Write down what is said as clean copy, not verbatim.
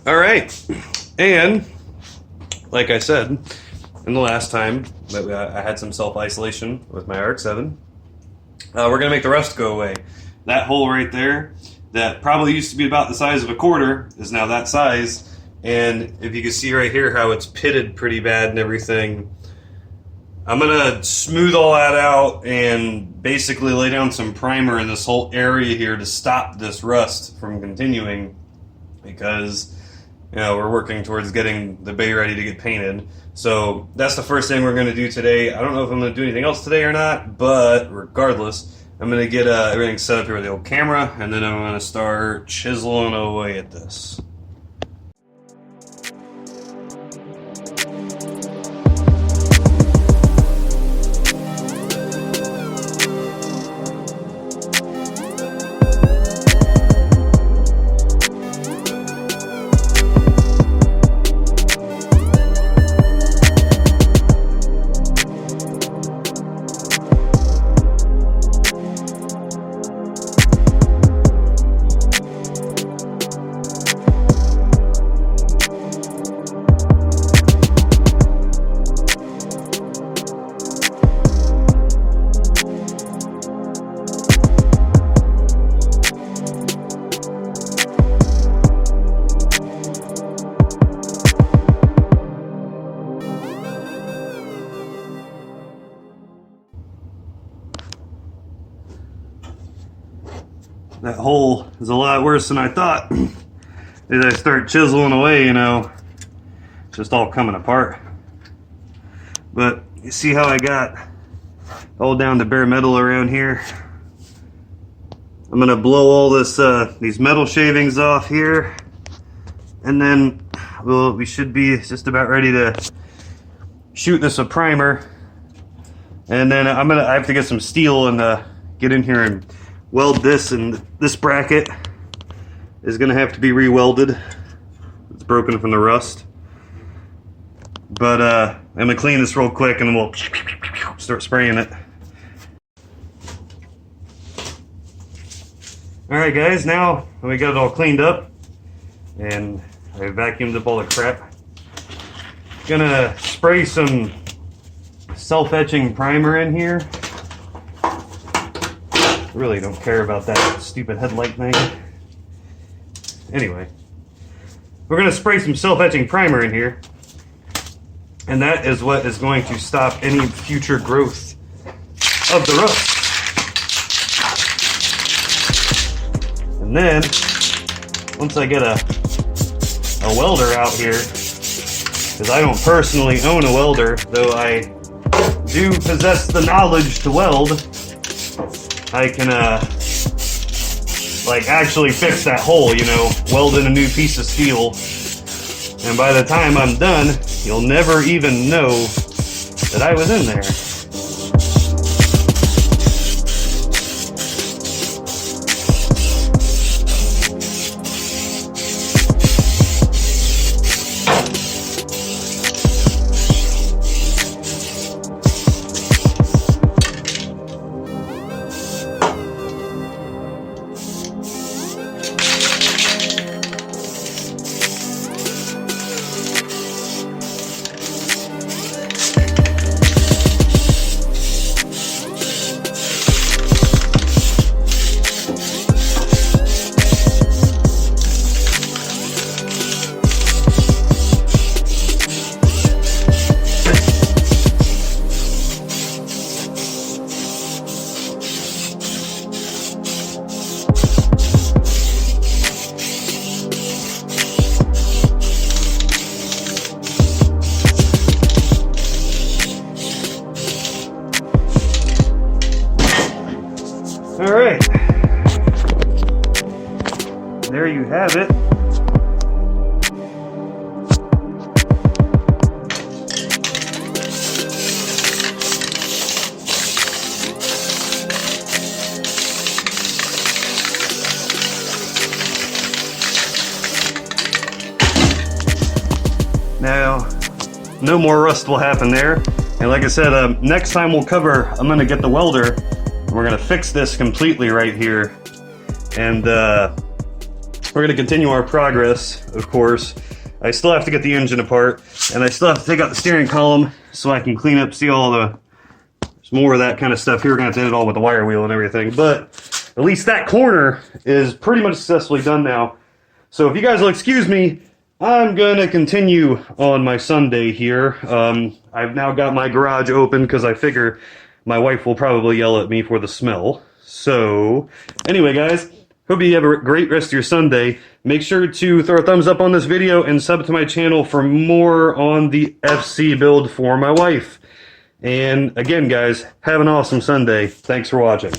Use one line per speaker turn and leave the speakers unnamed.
All right, and like I said, in the last time that I had some self-isolation with my RX7, we're gonna make the rust go away. That hole right there, that probably used to be about the size of a quarter, is now that size. And if you can see right here how it's pitted pretty bad and everything, I'm gonna smooth all that out and basically lay down some primer in this whole area here to stop this rust from continuing, because we're working towards getting the bay ready to get painted. So that's the first thing we're going to do today. I don't know if I'm going to do anything else today or not, but regardless, I'm going to get everything set up here with the old camera, and then I'm going to start chiseling away at this. That hole is a lot worse than I thought. As I start chiseling away, it's just all coming apart. But you see how I got all down to bare metal around here? I'm gonna blow all this these metal shavings off here, and then we should be just about ready to shoot this with primer. And then I have to get some steel and get in here and weld this, and this bracket is gonna have to be re-welded. It's broken from the rust. But I'm gonna clean this real quick and then we'll start spraying it. Alright guys, now we got it all cleaned up and I vacuumed up all the crap. Gonna spray some self-etching primer in here. I really don't care about that stupid headlight thing. Anyway, we're going to spray some self-etching primer in here, and that is what is going to stop any future growth of the rust. And then, once I get a welder out here, because I don't personally own a welder, though I do possess the knowledge to weld, I can actually fix that hole, weld in a new piece of steel, and by the time I'm done, you'll never even know that I was in there. Alright, there you have it. Now, no more rust will happen there. And like I said, next time I'm going to get the welder, and we're going to fix this completely right here. And we're going to continue our progress, of course. I still have to get the engine apart, and I still have to take out the steering column so I can clean up, see all the, there's more of that kind of stuff here. We're going to have to end it all with the wire wheel and everything, but at least that corner is pretty much successfully done now. So if you guys will excuse me, I'm going to continue on my Sunday here. I've now got my garage open because I figure my wife will probably yell at me for the smell. So anyway, guys, hope you have a great rest of your Sunday. Make sure to throw a thumbs up on this video and sub to my channel for more on the FC build for my wife. And again, guys, have an awesome Sunday. Thanks for watching.